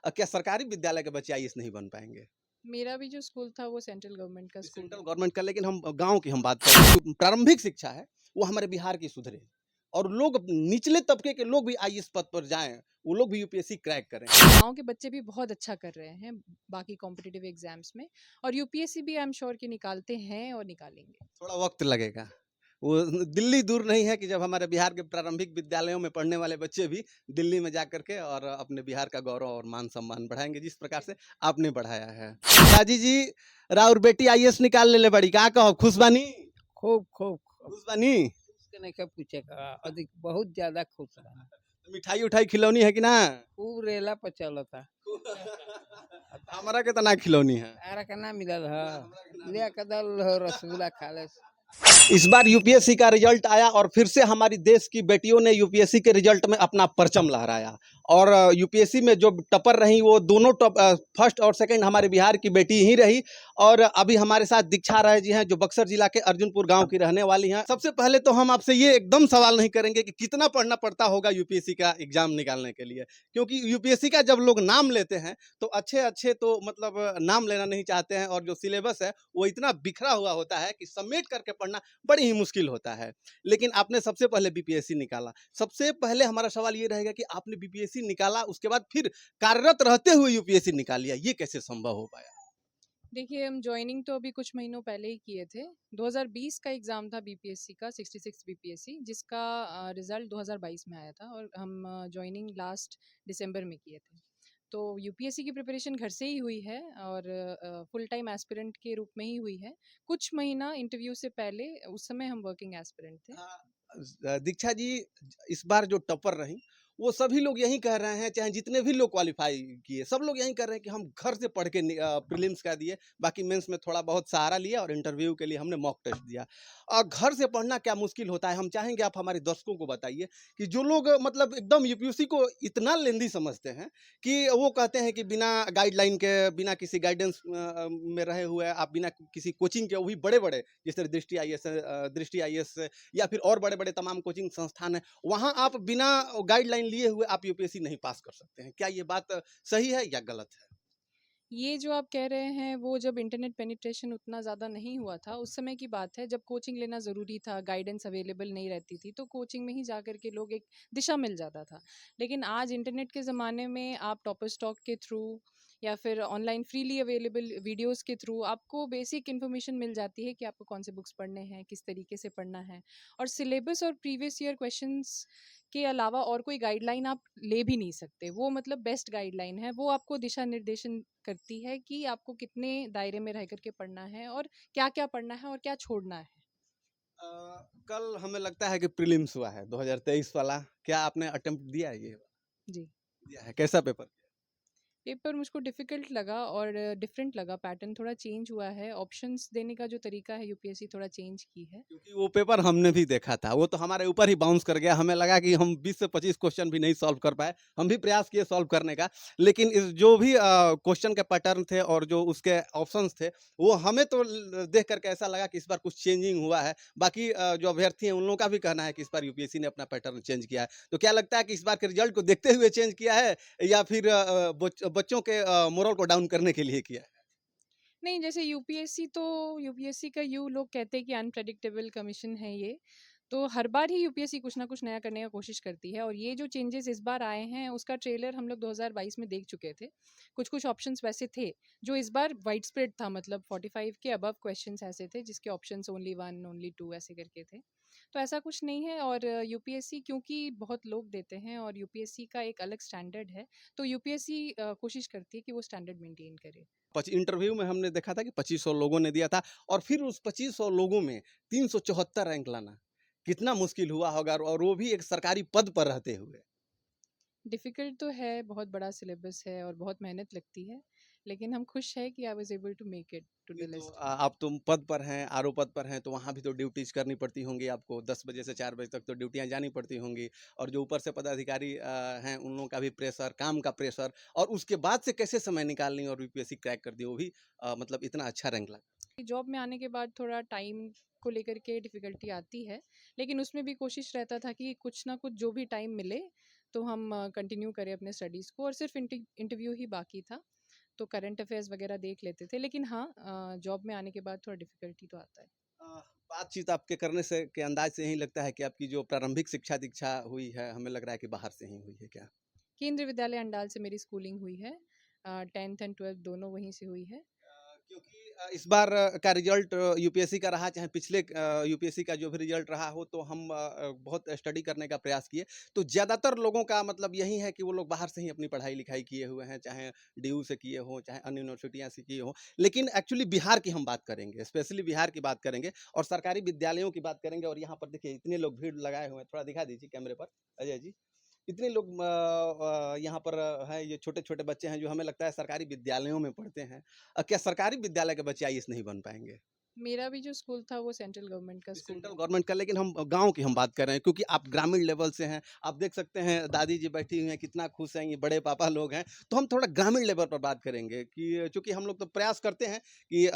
क्या सरकारी विद्यालय के बच्चे आईएएस नहीं बन पाएँगे? मेरा भी जो स्कूल था वो सेंट्रल गवर्नमेंट का स्कूल सेंट्रल है। गवर्नमेंट का, लेकिन हम गाँव की हम बात कर रहे हैं। जो प्रारंभिक शिक्षा है, वो हमारे बिहार की सुधरे और लोग निचले तबके के लोग भी आईएएस पद पर जाएँ, वो लोग भी यूपीएससी क्रैक करें। गाँव के बच्चे भी बहुत अच्छा कर रहे हैं बाकी कॉम्पिटिटिव एग्जाम्स में, और यूपीएससी भी आई एम श्योर कि निकालते हैं और निकालेंगे। थोड़ा वक़्त लगेगा। वो दिल्ली दूर नहीं है कि जब हमारे बिहार के प्रारंभिक विद्यालयों में पढ़ने वाले बच्चे भी दिल्ली में जा कर के और अपने बिहार का गौरव और मान-सम्मान बढ़ाएँगे, जिस प्रकार से आपने बढ़ाया है। पिताजी जी, राउर बेटी आईएएस निकाल लेले बाड़ी, का कहब खुश बानी? खूब खूब खूब खुश बानी? उसके नहीं के पूछे का अधिक बहुत ज्यादा खुश रहा। मिठाई-उठाई खिलौनी है कि ना? खूब रेला पर चलता। हमरा के त ना खिलौनी है। तारा के ना मिलल ह। ना, हमरा के ना ले कदल हो रसगुल्ला खा ले। इस बार यूपीएससी का रिजल्ट आया और फिर से हमारी देश की बेटियों ने यूपीएससी के रिजल्ट में अपना परचम लहराया और यूपीएससी में जो टॉपर रही वो दोनों फर्स्ट और सेकंड हमारे बिहार की बेटी ही रही। और अभी हमारे साथ दीक्षा राय जी हैं जो बक्सर जिला के अर्जुनपुर गांव की रहने वाली हैं। सबसे पहले तो हम आपसे ये एकदम सवाल नहीं करेंगे कि कितना पढ़ना पड़ता होगा यूपीएससी का एग्जाम निकालने के लिए, क्योंकि यूपीएससी का जब लोग नाम लेते हैं तो अच्छे अच्छे तो मतलब नाम लेना नहीं चाहते हैं और जो सिलेबस है वो इतना बिखरा हुआ होता है कि समेट करके पढ़ना बड़ी ही मुश्किल होता है। लेकिन आपने सबसे पहले बीपीएससी निकाला। सबसे पहले हमारा सवाल ये रहेगा कि आपने बीपीएससी निकाला, उसके बाद फिर कार्यरत रहते हुए यूपीएससी निकाल लिया, ये कैसे संभव हो पाया? देखिए, हम जॉइनिंग तो अभी कुछ महीनों पहले ही किए थे। 2020 का एग्ज़ाम था बीपीएससी का, 66 बीपीएससी, जिसका रिज़ल्ट 2022 में आया था और हम जॉइनिंग लास्ट दिसंबर में किए थे। तो यूपीएससी की प्रिपरेशन घर से ही हुई है और फुल टाइम एस्पिरेंट के रूप में ही हुई है। कुछ महीना इंटरव्यू से पहले, उस समय हम वर्किंग एस्पिरेंट थे। दीक्षा जी, इस बार जो टॉपर रही वो सभी लोग यही कह रहे हैं, चाहे जितने भी लोग क्वालिफाई किए सब लोग यही कह रहे हैं कि हम घर से पढ़ के प्रीलिम्स का दिए, बाकी मेंस में थोड़ा बहुत सहारा लिया और इंटरव्यू के लिए हमने मॉक टेस्ट दिया। और घर से पढ़ना क्या मुश्किल होता है, हम चाहेंगे आप हमारे दर्शकों को बताइए कि जो लोग मतलब एकदम यूपीएससी को इतना लेंदी समझते हैं कि वो कहते हैं कि बिना गाइडलाइन के, बिना किसी गाइडेंस में रहे हुए आप, बिना किसी कोचिंग के, वो भी बड़े बड़े जैसे दृष्टि आईएएस या फिर और बड़े-बड़े तमाम कोचिंग संस्थान हैं, वहाँ आप बिना गाइडलाइन लिए हुए आप यूपीएससी नहीं पास कर सकते हैं। क्या ये बात सही है या गलत है? ये जो आप कह रहे हैं वो जब इंटरनेट पेनिट्रेशन उतना ज़्यादा नहीं हुआ था उस समय की बात है, जब कोचिंग लेना ज़रूरी था, गाइडेंस अवेलेबल नहीं रहती थी, तो कोचिंग में ही जा कर के लोग एक दिशा मिल जाता था। लेकिन आज इंटरनेट के ज़माने में आप टॉपर स्टॉक के थ्रू या फिर ऑनलाइन फ्रीली अवेलेबल वीडियोस के थ्रू आपको बेसिक इन्फॉर्मेशन मिल जाती है कि आपको कौन से बुक्स पढ़ने हैं, किस तरीके से पढ़ना है। और सिलेबस और प्रीवियस ईयर क्वेश्चंस के अलावा और कोई गाइडलाइन आप ले भी नहीं सकते। वो मतलब बेस्ट गाइडलाइन है, वो आपको दिशा निर्देशन करती है कि आपको कितने दायरे में रह करके पढ़ना है और क्या-क्या पढ़ना है और क्या छोड़ना है। अ, कल हमें लगता है कि प्रीलिम्स हुआ है 2023 वाला, क्या आपने अटेम्प्ट दिया है ये? जी। दिया है, कैसा पेपर? पेपर मुझको डिफ़िकल्ट लगा और डिफरेंट लगा, पैटर्न थोड़ा चेंज हुआ है, ऑप्शंस देने का जो तरीका है यूपीएससी थोड़ा चेंज की है। क्योंकि वो पेपर हमने भी देखा था, वो तो हमारे ऊपर ही बाउंस कर गया। हमें लगा कि हम 20 से 25 क्वेश्चन भी नहीं सॉल्व कर पाए। हम भी प्रयास किए सॉल्व करने का, लेकिन इस जो भी क्वेश्चन के पैटर्न थे और जो उसके ऑप्शंस थे, वो हमें तो देख करके ऐसा लगा कि इस बार कुछ चेंजिंग हुआ है। बाकी जो अभ्यर्थी हैं उन लोगों का भी कहना है कि इस बार यूपीएससी ने अपना पैटर्न चेंज किया है। तो क्या लगता है कि इस बार के रिजल्ट को देखते हुए चेंज किया है या फिर बच्चों के मोरल को डाउन करने के लिए किया है? नहीं, जैसे यूपीएससी का लोग कहते हैं कि अनप्रेडिक्टेबल कमीशन है ये। तो हर बार ही यूपीएससी कुछ ना कुछ नया करने का कोशिश करती है और ये जो चेंजेस इस बार आए हैं उसका ट्रेलर हम लोग 2022 में देख चुके थे। कुछ-कुछ ऑप्शंस वैसे थे जो इस बार वाइड स्प्रेड था, मतलब 45 के अबव क्वेश्चंस ऐसे थे जिसके ऑप्शंस ओनली 1, ओनली 2 ऐसे करके थे। तो ऐसा कुछ नहीं है और यूपीएससी क्योंकि बहुत लोग देते हैं और यूपीएससी का एक अलग स्टैंडर्ड है, तो यूपीएससी कोशिश करती है कि वो स्टैंडर्ड मेंटेन करे। इंटरव्यू में हमने देखा था कि 2500 लोगों ने दिया था और फिर उस 2500 लोगों में 374 रैंक लाना कितना मुश्किल हुआ होगा, और वो भी एक सरकारी पद पर रहते हुए। डिफ़िकल्ट तो है, बहुत बड़ा सिलेबस है और बहुत मेहनत लगती है, लेकिन हम खुश हैं कि I was able to make it to ये द तो लिस्ट। आप तुम पद पर हैं, आरओ पद पर हैं, तो वहाँ भी तो ड्यूटीज करनी पड़ती होंगी आपको। 10 बजे से 4 बजे तक तो ड्यूटियाँ जानी पड़ती होंगी, और जो ऊपर से पदाधिकारी हैं उन लोगों का भी प्रेशर, काम का प्रेशर, और उसके बाद से कैसे समय निकाल ली और यूपीएससी क्रैक कर दी, वो भी मतलब इतना अच्छा रैंक ला। जॉब में आने के बाद थोड़ा टाइम को लेकर के डिफ़िकल्टी आती है, लेकिन उसमें भी कोशिश रहता था कि कुछ ना कुछ जो भी टाइम मिले तो हम कंटिन्यू करें अपने स्टडीज़ को, और सिर्फ इंटरव्यू ही बाकी था, तो करंट अफेयर्स वगैरह देख लेते थे। लेकिन हाँ, जॉब में आने के बाद थोड़ा डिफ़िकल्टी तो आता है। अ, बातचीत आपके करने से के अंदाज से यही लगता है कि आपकी जो प्रारंभिक शिक्षा दीक्षा हुई है, हमें लग रहा है कि बाहर से ही हुई है क्या? केंद्रीय विद्यालय अंडाल से मेरी स्कूलिंग हुई है। 10th एंड 12th दोनों वहीं से हुई है। क्योंकि इस बार का रिजल्ट यूपीएससी का रहा, चाहे पिछले यूपीएससी का जो भी रिजल्ट रहा हो, तो हम बहुत स्टडी करने का प्रयास किए। तो ज़्यादातर लोगों का मतलब यही है कि वो लोग बाहर से ही अपनी पढ़ाई लिखाई किए हुए हैं, चाहे डीयू से किए हों, चाहे अन्य यूनिवर्सिटियाँ से किए हों। लेकिन एक्चुअली बिहार की हम बात करेंगे, स्पेशली बिहार की बात करेंगे और सरकारी विद्यालयों की बात करेंगे। और यहाँ पर देखिए इतने लोग भीड़ लगाए हुए हैं, थोड़ा दिखा दीजिए कैमरे पर अजय जी। इतने लोग यहाँ पर हैं, ये छोटे-छोटे बच्चे हैं जो हमें लगता है सरकारी विद्यालयों में पढ़ते हैं। क्या सरकारी विद्यालय के बच्चे आईएएस नहीं बन पाएँगे? मेरा भी जो स्कूल था वो सेंट्रल गवर्नमेंट का स्कूल सेंट्रल है। गवर्नमेंट का, लेकिन हम गाँव की हम बात कर रहे हैं क्योंकि आप ग्रामीण लेवल से हैं। आप देख सकते हैं दादी जी बैठी हुई हैं, कितना खुश हैं, ये बड़े पापा लोग हैं। तो हम थोड़ा ग्रामीण लेवल पर बात करेंगे कि चूँकि हम लोग तो प्रयास करते हैं कि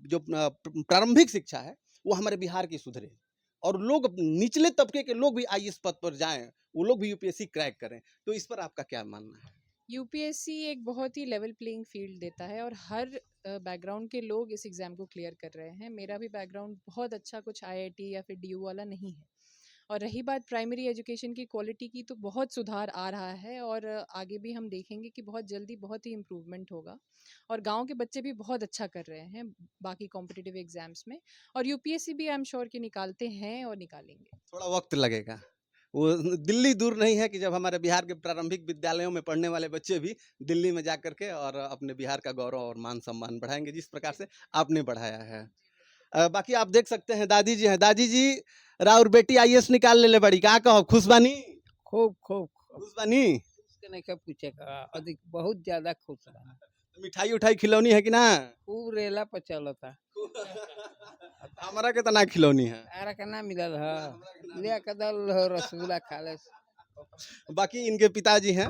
जो प्रारंभिक शिक्षा है, वो हमारे बिहार की सुधरे और लोग निचले तबके के लोग भी आईएएस पद पर जाएँ, वो लोग भी यूपीएससी क्रैक करें। तो इस पर आपका क्या मानना है? यूपीएससी एक बहुत ही लेवल प्लेइंग फील्ड देता है, और हर बैकग्राउंड के लोग इस एग्ज़ाम को क्लियर कर रहे हैं। मेरा भी बैकग्राउंड बहुत अच्छा कुछ आईआईटी या फिर डीयू वाला नहीं है। और रही बात प्राइमरी एजुकेशन की क्वालिटी की, तो बहुत सुधार आ रहा है, और आगे भी हम देखेंगे कि बहुत जल्दी बहुत ही इम्प्रूवमेंट होगा। और गांव के बच्चे भी बहुत अच्छा कर रहे हैं बाकी कॉम्पिटिटिव एग्जाम्स में, और यूपीएससी भी आई एम श्योर कि निकालते हैं और निकालेंगे। थोड़ा वक़्त लगेगा। वो दिल्ली दूर नहीं है कि जब हमारे बिहार के प्रारंभिक विद्यालयों में पढ़ने वाले बच्चे भी दिल्ली में जा कर के और अपने बिहार का गौरव और मान-सम्मान बढ़ाएँगे, जिस प्रकार से आपने बढ़ाया है। बाकी आप देख सकते हैं दादी जी हैं। दादी जी, राउर बेटी आईएएस निकाल लेले बड़ी, का कहब खुश बानी? खूब खूब खूब खुश बानी? उसके नहीं का पूछे का अधिक बहुत ज्यादा खुश रहा। मिठाई-उठाई खिलौनी है कि ना? खूब रेला पर चलता। हमरा के त ना खिलौनी है। तारा का ना मिलल ह। ना हमरा के ना ले कदल रसगुल्ला खा ले। बाकी इनके पिताजी हैं।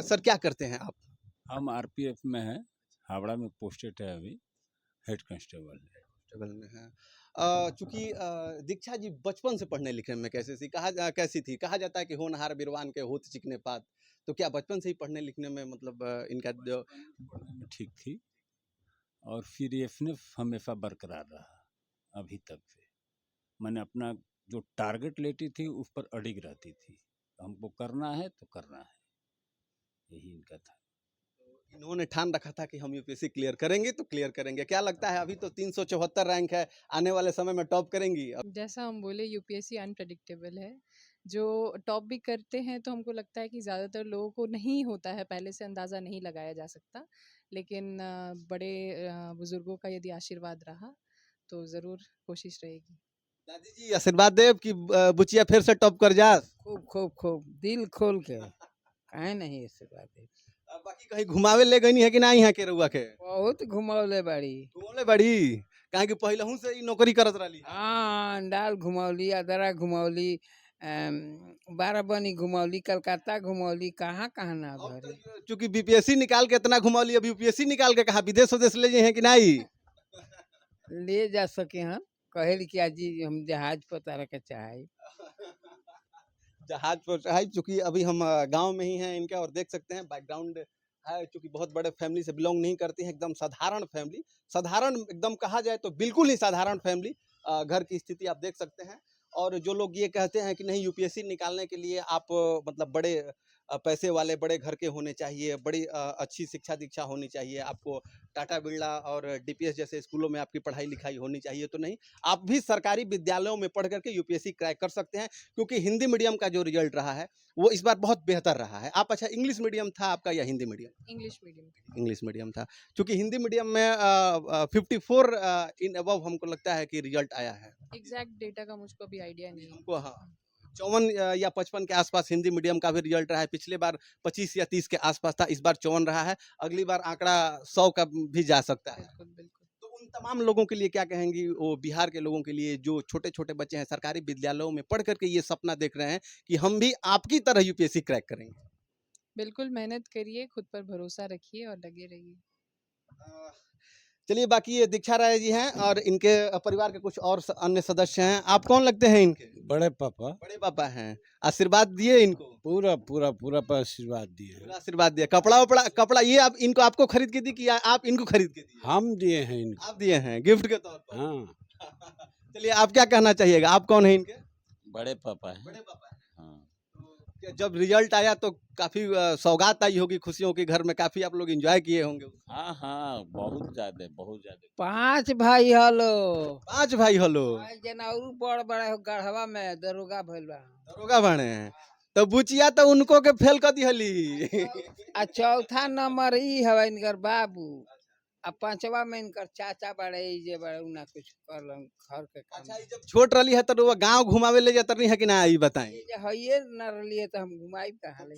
सर क्या करते हैं आप? हम आरपीएफ में हैं, हावड़ा में पोस्टेड है अभी, हेड कांस्टेबल है। कांस्टेबल में हैं। चूँकि दीक्षा जी बचपन से पढ़ने लिखने में कैसी थी? कहा जाता है कि होनहार बिरवान के होत चिकने पात। तो क्या बचपन से ही पढ़ने लिखने में मतलब इनका जो पढ़ने में ठीक थी और सीरियसनेस हमेशा बरकरार रहा अभी तक से। मैंने अपना जो टारगेट लेती थी उस पर अडिग रहती थी, हमको करना है तो करना है, यही इनका था। इन्होंने ठान रखा था कि हम यूपीएससी क्लियर करेंगे तो क्लियर करेंगे। क्या लगता है अभी तो 374 रैंक है, आने वाले समय में टॉप करेंगी? जैसा हम बोले, यूपीएससी अनप्रेडिक्टेबल है। जो टॉप भी करते हैं तो हमको लगता है कि ज़्यादातर लोगों को नहीं होता है, पहले से अंदाज़ा नहीं लगाया जा सकता। लेकिन बड़े बुज़ुर्गों का यदि आशीर्वाद रहा तो ज़रूर कोशिश रहेगी। दादी जी आशीर्वाद देव कि बुचिया फिर से टॉप कर जा। खूब खूब खूब दिल खोल के काहे नहीं ऐसे बात है। बाकी कहीं घुमावे ले गई है कि ना यहाँ के रउआ के? बहुत घुमौले बाड़ी। घुमौले बड़ी, काहे कि पहिलहू से ही नौकरी करत रहली। हाँ अंडाल घुमौली, अदरा घुमौली, बाराबनी घुमौली, कलकत्ता घुमौली, कहाँ कहाँ ना अब भरे। तो चूंकि बीपीएससी निकाल के इतना घुमौली, अब यूपीएससी निकाल के कहा विदेश उदेश ले जाए हैं कि नहीं? ले जा सके हैं, कहे कि आज हम जहाज पर तारा के चाहे। जहाज पर है, चूंकि अभी हम गांव में ही हैं इनका और देख सकते हैं बैकग्राउंड है, चूंकि बहुत बड़े फैमिली से बिलोंग नहीं करती हैं, एकदम साधारण फैमिली, साधारण एकदम कहा जाए तो बिल्कुल ही साधारण फैमिली। घर की स्थिति आप देख सकते हैं। और जो लोग ये कहते हैं कि नहीं यूपीएससी निकालने के लिए आप मतलब बड़े पैसे वाले बड़े घर के होने चाहिए, बड़ी अच्छी शिक्षा दीक्षा होनी चाहिए, आपको टाटा बिरला और डीपीएस जैसे स्कूलों में आपकी पढ़ाई लिखाई होनी चाहिए, तो नहीं, आप भी सरकारी विद्यालयों में पढ़ करके यूपीएससी क्रैक कर सकते हैं। क्योंकि हिंदी मीडियम का जो रिजल्ट रहा है वो इस बार बहुत बेहतर रहा है। आप अच्छा इंग्लिश मीडियम था आपका या Hindi medium? English medium. English medium था। चूँकि हिंदी मीडियम में 54 इन अबव हमको लगता है कि रिजल्ट आया है। एग्जैक्ट डेटा का मुझको अभी आइडिया नहीं है। हमको हाँ, 54 या 55 के आसपास हिंदी मीडियम का भी रिजल्ट रहा है। पिछले बार 25 या 30 के आसपास था, इस बार 54 रहा है। अगली बार आंकड़ा 100 का भी जा सकता है। बिल्कुल बिल्कुल। तो उन तमाम लोगों के लिए क्या कहेंगी, वो बिहार के लोगों के लिए जो छोटे-छोटे बच्चे हैं सरकारी विद्यालयों में पढ़ कर के ये सपना देख रहे हैं कि हम भी आपकी तरह यूपीएससी क्रैक करेंगे? बिल्कुल मेहनत करिए, खुद पर भरोसा रखिए और लगे रहिए। अ, चलिए, बाकी ये दीक्षा राय जी हैं और इनके परिवार के कुछ और अन्य सदस्य हैं। आप कौन लगते हैं इनके? बड़े पापा बड़े पापा हैं। आशीर्वाद दिए इनको? पूरा पूरा पूरा पर आशीर्वाद दिए हैं। पूरा आशीर्वाद दिया। कपड़ा ये आप इनको आपको खरीद के दी कि आप इनको खरीद के दिए? हम दिए हैं इनको। आप दिए हैं गिफ्ट के तौर पर। हाँ चलिए, आप क्या कहना चाहिएगा? आप कौन है इनके? बड़े पापा हैं। बड़े पापा हैं। हाँ। तो क्या जब रिजल्ट आया तो काफी सौगात आई होगी खुशियों की, घर में काफी आप लोग एंजॉय किए होंगे? हाँ हाँ, बहुत ज्यादा बहुत ज्यादा। 5 भाई हलो। 5 भाई हलो। भाई जना और बड़ बड़ा हो गढ़वा में दरोगा भइल बा। दरोगा बने हैं तो बुचिया तो उनको के फेल कर दिहली। आ चौथा नंबर ई हवा इनकर बाबू। आ 5वां में इनकर चाचा बड़े ई जे बड़े उना कुछ करलन घर के काम। अच्छा, ये जब छोट रही है तो वो गांव घुमावे ले जात रही है कि ना, ई बताएं। ई जे हइये न रलिए तो हम घुमाई कहाँ ले।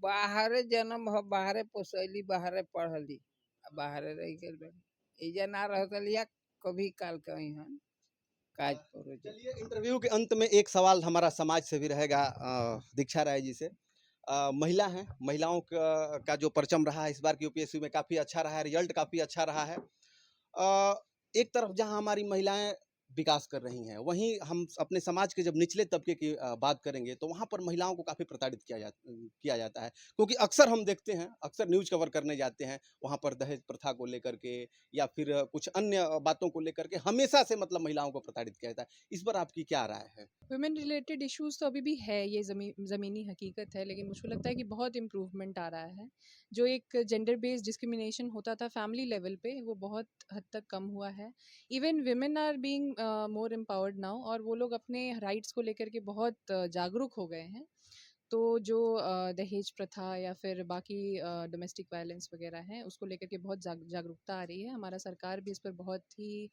बाहरे जन्म हो, बाहरे पोसैली, बाहरे पढ़ली, आ बाहरे रह गेल बड़ी। एजा ना रहतलिया कभी काल के अइहन काज करो। चलिए, इंटरव्यू के अंत में एक सवाल हमारा समाज से भी रहेगा दीक्षा राय जी से। महिला हैं, महिलाओं का जो परचम रहा है इस बार की यूपीएससी में काफ़ी अच्छा रहा है, रिजल्ट काफ़ी अच्छा रहा है। एक तरफ जहां हमारी महिलाएं विकास कर रही हैं, वहीं हम अपने समाज के जब निचले तबके की बात करेंगे तो वहां पर महिलाओं को काफ़ी प्रताड़ित किया जाता है, क्योंकि अक्सर हम देखते हैं, अक्सर न्यूज़ कवर करने जाते हैं, वहां पर दहेज प्रथा को लेकर के या फिर कुछ अन्य बातों को लेकर के हमेशा से मतलब महिलाओं को प्रताड़ित किया जाता है। इस पर आपकी क्या राय है? वुमेन रिलेटेड इश्यूज तो अभी भी है, ये ज़मीनी हकीकत है, लेकिन मुझको लगता है कि बहुत इम्प्रूवमेंट आ रहा है। जो एक जेंडर बेस्ड डिस्क्रिमिनेशन होता था फैमिली लेवल पे, वो बहुत हद तक कम हुआ है। Even women are being more empowered now, और वो लोग अपने राइट्स को लेकर के बहुत जागरूक हो गए हैं। तो जो दहेज प्रथा या फिर बाकी डोमेस्टिक वायलेंस वगैरह हैं, उसको लेकर के बहुत जागरूकता आ रही है। हमारा सरकार भी इस पर बहुत ही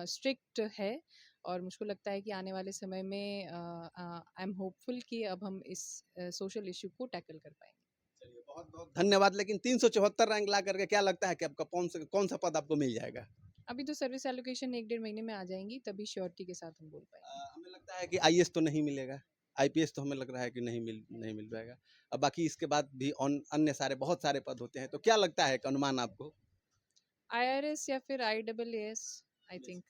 स्ट्रिक्ट है, और मुझको लगता है कि आने वाले समय में आई एम होपफुल कि अब हम इस सोशल इशू को टैकल कर पाएंगे। चलिए, बहुत बहुत धन्यवाद। लेकिन 374 रैंक ला करके क्या लगता है कि आपका कौन सा पद आपको मिल जाएगा? अभी तो सर्विस एलोकेशन 1-1.5 महीने में आ जाएंगी, तभी श्योरिटी के साथ हम बोल पाएंगे। हमें लगता है कि आईएएस तो नहीं मिलेगा, आईपीएस तो हमें लग रहा है कि नहीं मिल पाएगा। अब बाकी इसके बाद भी अन्य सारे बहुत सारे पद होते हैं, तो क्या लगता है, एक अनुमान आपको? IRS या फिर IAAS, आई थिंक